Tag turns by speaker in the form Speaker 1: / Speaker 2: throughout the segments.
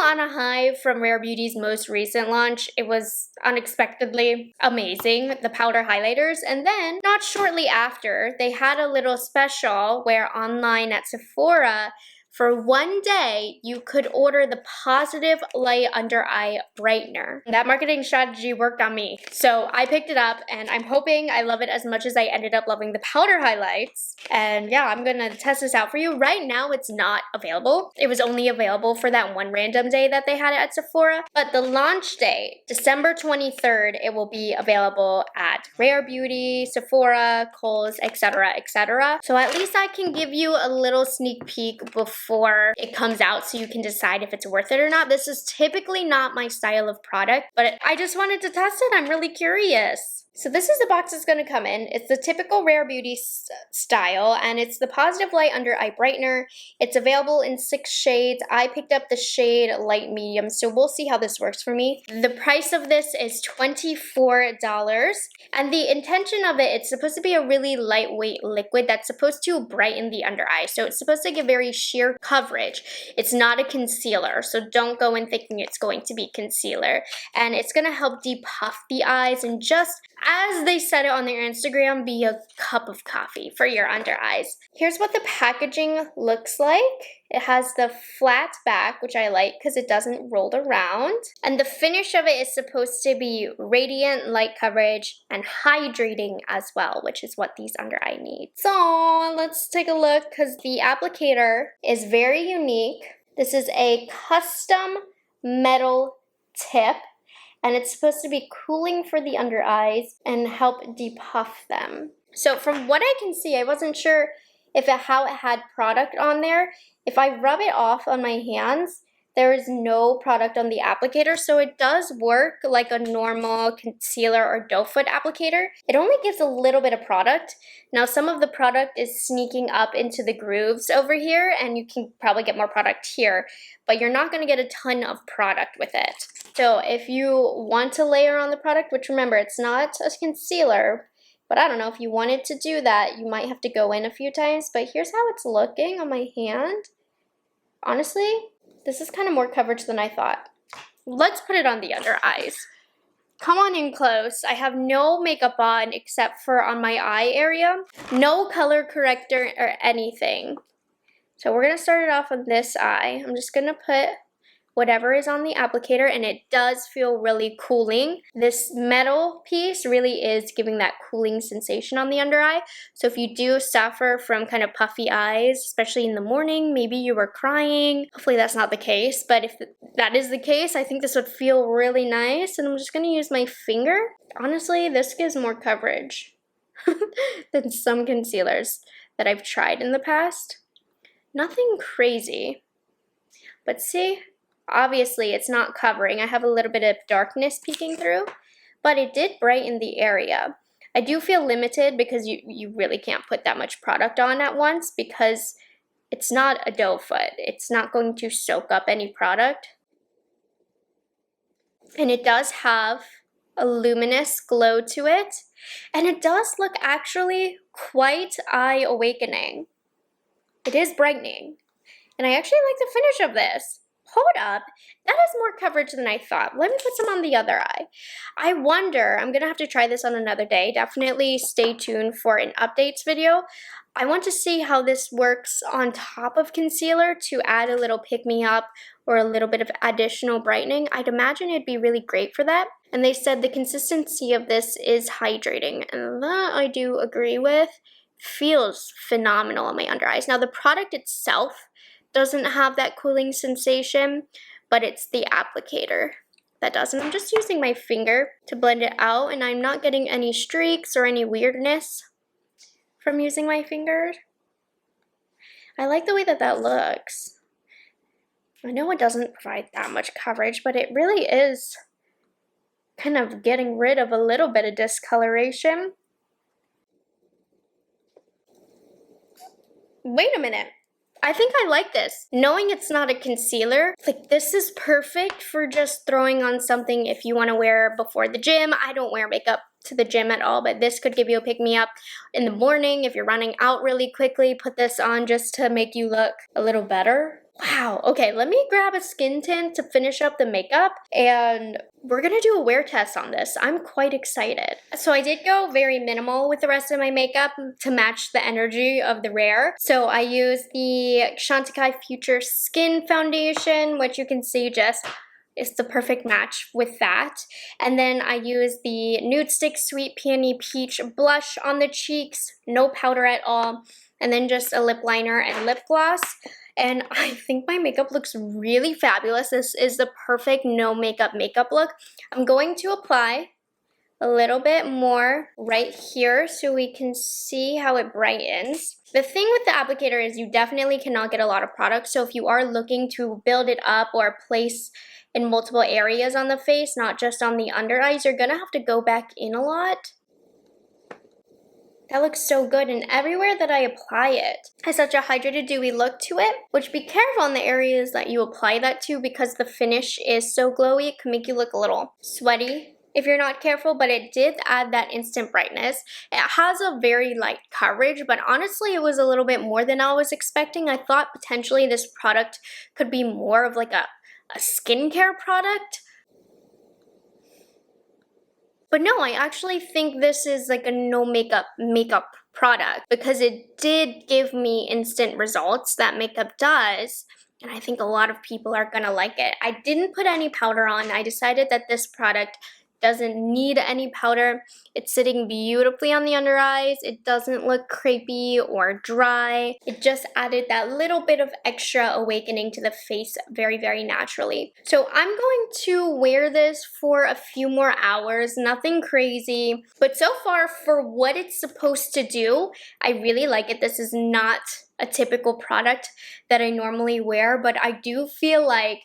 Speaker 1: on a high from Rare Beauty's most recent launch. It was unexpectedly amazing, the powder highlighters. And then, not shortly after, they had a little special where online at Sephora, for one day, you could order the Positive Light Under Eye Brightener. That marketing strategy worked on me. So I picked it up and I'm hoping I love it as much as I ended up loving the powder highlights. And yeah, I'm gonna test this out for you. Right now, it's not available. It was only available for that one random day that they had it at Sephora. But the launch day, December 23rd, it will be available at Rare Beauty, Sephora, Kohl's, etc., etc. So at least I can give you a little sneak peek before it comes out so you can decide if it's worth it or not. This is typically not my style of product, but I just wanted to test it. I'm really curious. So this is the box it's going to come in. It's the typical Rare Beauty style, and it's the Positive Light Under Eye Brightener. It's available in 6 shades. I picked up the shade Light Medium, so we'll see how this works for me. The price of this is $24, and the intention of it, it's supposed to be a really lightweight liquid that's supposed to brighten the under eye. So it's supposed to give very sheer coverage. It's not a concealer, so don't go in thinking it's going to be concealer. And it's going to help depuff the eyes and just, as they said it on their Instagram, be a cup of coffee for your under eyes. Here's what the packaging looks like. It has the flat back, which I like because it doesn't roll around. And the finish of it is supposed to be radiant light coverage and hydrating as well, which is what these under eye need. So let's take a look because the applicator is very unique. This is a custom metal tip, and it's supposed to be cooling for the under eyes and help depuff them. So from what I can see, I wasn't sure how it had product on there. If I rub it off on my hands, there is no product on the applicator, so it does work like a normal concealer or doe foot applicator. It only gives a little bit of product. Now, some of the product is sneaking up into the grooves over here, and you can probably get more product here, but you're not gonna get a ton of product with it. So if you want to layer on the product, which remember, it's not a concealer, but I don't know, if you wanted to do that, you might have to go in a few times, but here's how it's looking on my hand. Honestly, this is kind of more coverage than I thought. Let's put it on the under eyes. Come on in close. I have no makeup on except for on my eye area. No color corrector or anything. So we're gonna start it off on this eye. I'm just gonna put whatever is on the applicator, and it does feel really cooling. This metal piece really is giving that cooling sensation on the under eye. So if you do suffer from kind of puffy eyes, especially in the morning, maybe you were crying, hopefully that's not the case, but if that is the case, I think this would feel really nice. And I'm just gonna use my finger. Honestly, this gives more coverage than some concealers that I've tried in the past. Nothing crazy, but see, obviously, it's not covering. I have a little bit of darkness peeking through, but it did brighten the area. I do feel limited because you really can't put that much product on at once because it's not a doe foot. It's not going to soak up any product. And it does have a luminous glow to it, and it does look actually quite eye-awakening. It is brightening, and I actually like the finish of this. Hold up, that is more coverage than I thought. Let me put some on the other eye. I wonder, I'm gonna have to try this on another day. Definitely stay tuned for an updates video. I want to see how this works on top of concealer to add a little pick-me-up or a little bit of additional brightening. I'd imagine it'd be really great for that. And they said the consistency of this is hydrating, and that I do agree with. Feels phenomenal on my under eyes. Now the product itself doesn't have that cooling sensation, but it's the applicator that does. And I'm just using my finger to blend it out, and I'm not getting any streaks or any weirdness from using my fingers. I like the way that looks. I know it doesn't provide that much coverage, but it really is kind of getting rid of a little bit of discoloration. Wait a minute. I think I like this. Knowing it's not a concealer, like this is perfect for just throwing on something if you want to wear before the gym. I don't wear makeup to the gym at all, but this could give you a pick-me-up in the morning. If you're running out really quickly, put this on just to make you look a little better. Wow, okay, let me grab a skin tint to finish up the makeup, and we're gonna do a wear test on this. I'm quite excited. So I did go very minimal with the rest of my makeup to match the energy of the Rephr. So I used the Chantecaille Future Skin Foundation, which you can see just is the perfect match with that. And then I used the Nude Stick Sweet Peony Peach blush on the cheeks, no powder at all, and then just a lip liner and lip gloss. And I think my makeup looks really fabulous. This is the perfect no makeup look. I'm going to apply a little bit more right here so we can see how it brightens. The thing with the applicator is you definitely cannot get a lot of product. So if you are looking to build it up or place in multiple areas on the face, not just on the under eyes, you're gonna have to go back in a lot. That looks so good, and everywhere that I apply it has such a hydrated, dewy look to it, which be careful in the areas that you apply that to because the finish is so glowy, it can make you look a little sweaty if you're not careful, but it did add that instant brightness. It has a very light coverage, but honestly, it was a little bit more than I was expecting. I thought potentially this product could be more of like a skincare product. But no, I actually think this is like a no makeup product because it did give me instant results that makeup does. And I think a lot of people are gonna like it. I didn't put any powder on. I decided that this product doesn't need any powder. It's sitting beautifully on the under eyes. It doesn't look crepey or dry. It just added that little bit of extra awakening to the face very, very naturally. So I'm going to wear this for a few more hours, nothing crazy. But so far, for what it's supposed to do, I really like it. This is not a typical product that I normally wear, but I do feel like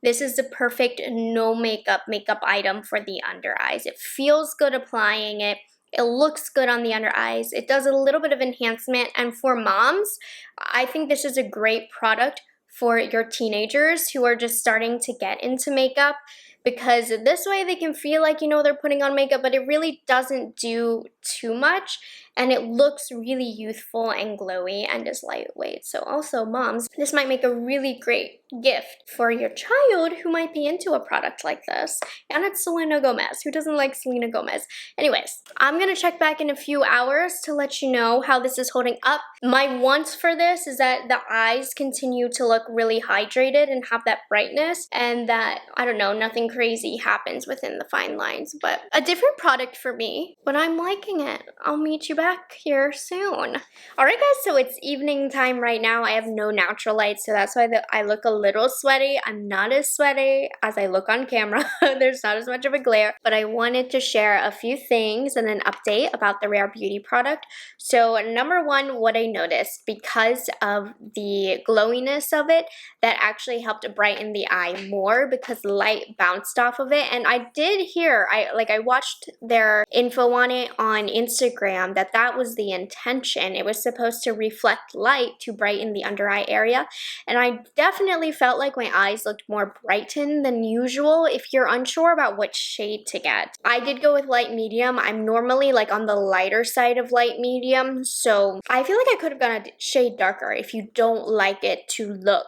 Speaker 1: this is the perfect no makeup item for the under eyes. It feels good applying it. It looks good on the under eyes. It does a little bit of enhancement. And for moms, I think this is a great product for your teenagers who are just starting to get into makeup, because this way they can feel like, you know, they're putting on makeup, but it really doesn't do too much. And it looks really youthful and glowy and is lightweight. So also moms, this might make a really great gift for your child who might be into a product like this. And it's Selena Gomez. Who doesn't like Selena Gomez? Anyways, I'm gonna check back in a few hours to let you know how this is holding up. My wants for this is that the eyes continue to look really hydrated and have that brightness, and that, I don't know, nothing crazy happens within the fine lines. But a different product for me, but I'm liking it. I'll meet you back here soon. Alright guys, so it's evening time right now. I have no natural light, so that's why I look a little sweaty. I'm not as sweaty as I look on camera. There's not as much of a glare, but I wanted to share a few things and an update about the Rephr Beauty product. So number one, what I noticed, because of the glowiness of it, that actually helped brighten the eye more because light bounced off of it. And I did hear, I watched their info on it on Instagram, that was the intention. It was supposed to reflect light to brighten the under eye area. And I definitely felt like my eyes looked more brightened than usual if you're unsure about what shade to get. I did go with light medium. I'm normally like on the lighter side of light medium, so I feel like I could have gone a shade darker if you don't like it to look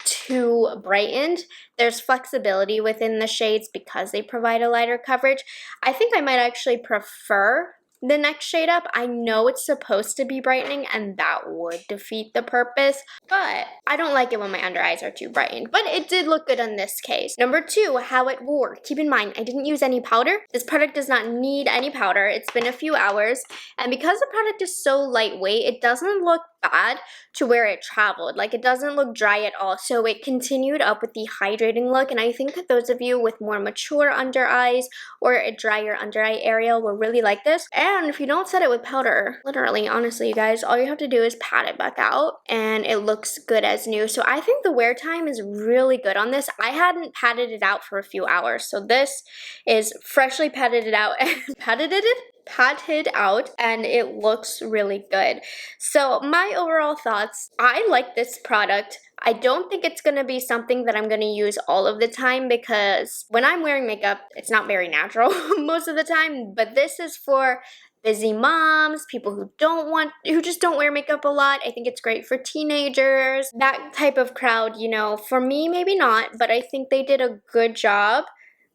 Speaker 1: too brightened. There's flexibility within the shades because they provide a lighter coverage. I think I might actually prefer the next shade up. I know it's supposed to be brightening and that would defeat the purpose, but I don't like it when my under eyes are too brightened. But it did look good in this case. Number two, how it wore. Keep in mind, I didn't use any powder. This product does not need any powder. It's been a few hours, and because the product is so lightweight, it doesn't look bad to where it traveled. Like, it doesn't look dry at all, so it continued up with the hydrating look. And I think that those of you with more mature under eyes or a drier under eye area will really like this. And if you don't set it with powder, literally, honestly, you guys, all you have to do is pat it back out and it looks good as new. So I think the wear time is really good on this. I hadn't patted it out for a few hours, so this is freshly patted it out and patted out, and it looks really good. So my overall thoughts, I like this product. I don't think it's going to be something that I'm going to use all of the time because when I'm wearing makeup, it's not very natural most of the time, but this is for busy moms, people who just don't wear makeup a lot. I think it's great for teenagers, that type of crowd, you know. For me, maybe not, but I think they did a good job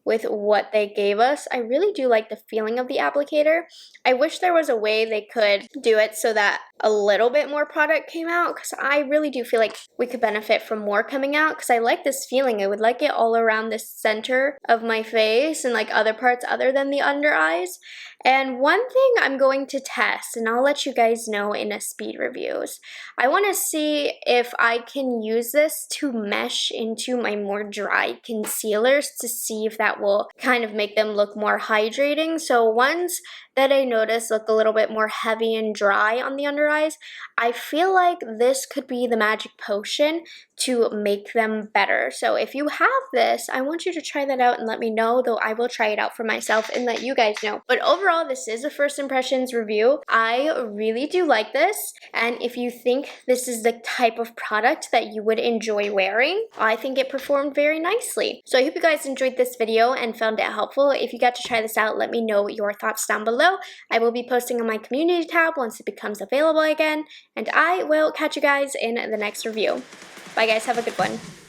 Speaker 1: with what they gave us. I really do like the feeling of the applicator. I wish there was a way they could do it so that a little bit more product came out, because I really do feel like we could benefit from more coming out, because I like this feeling. I would like it all around the center of my face and like other parts other than the under eyes. And one thing I'm going to test, and I'll let you guys know in a speed reviews, I want to see if I can use this to mesh into my more dry concealers to see if that will kind of make them look more hydrating. So ones that I notice look a little bit more heavy and dry on the under eyes, I feel like this could be the magic potion to make them better. So if you have this, I want you to try that out and let me know, though I will try it out for myself and let you guys know. But overall, this is a first impressions review. I really do like this, and if you think this is the type of product that you would enjoy wearing, I think it performed very nicely. So I hope you guys enjoyed this video and found it helpful. If you got to try this out, let me know your thoughts down below. I will be posting on my community tab once it becomes available again, and I will catch you guys in the next review. Bye guys, have a good one.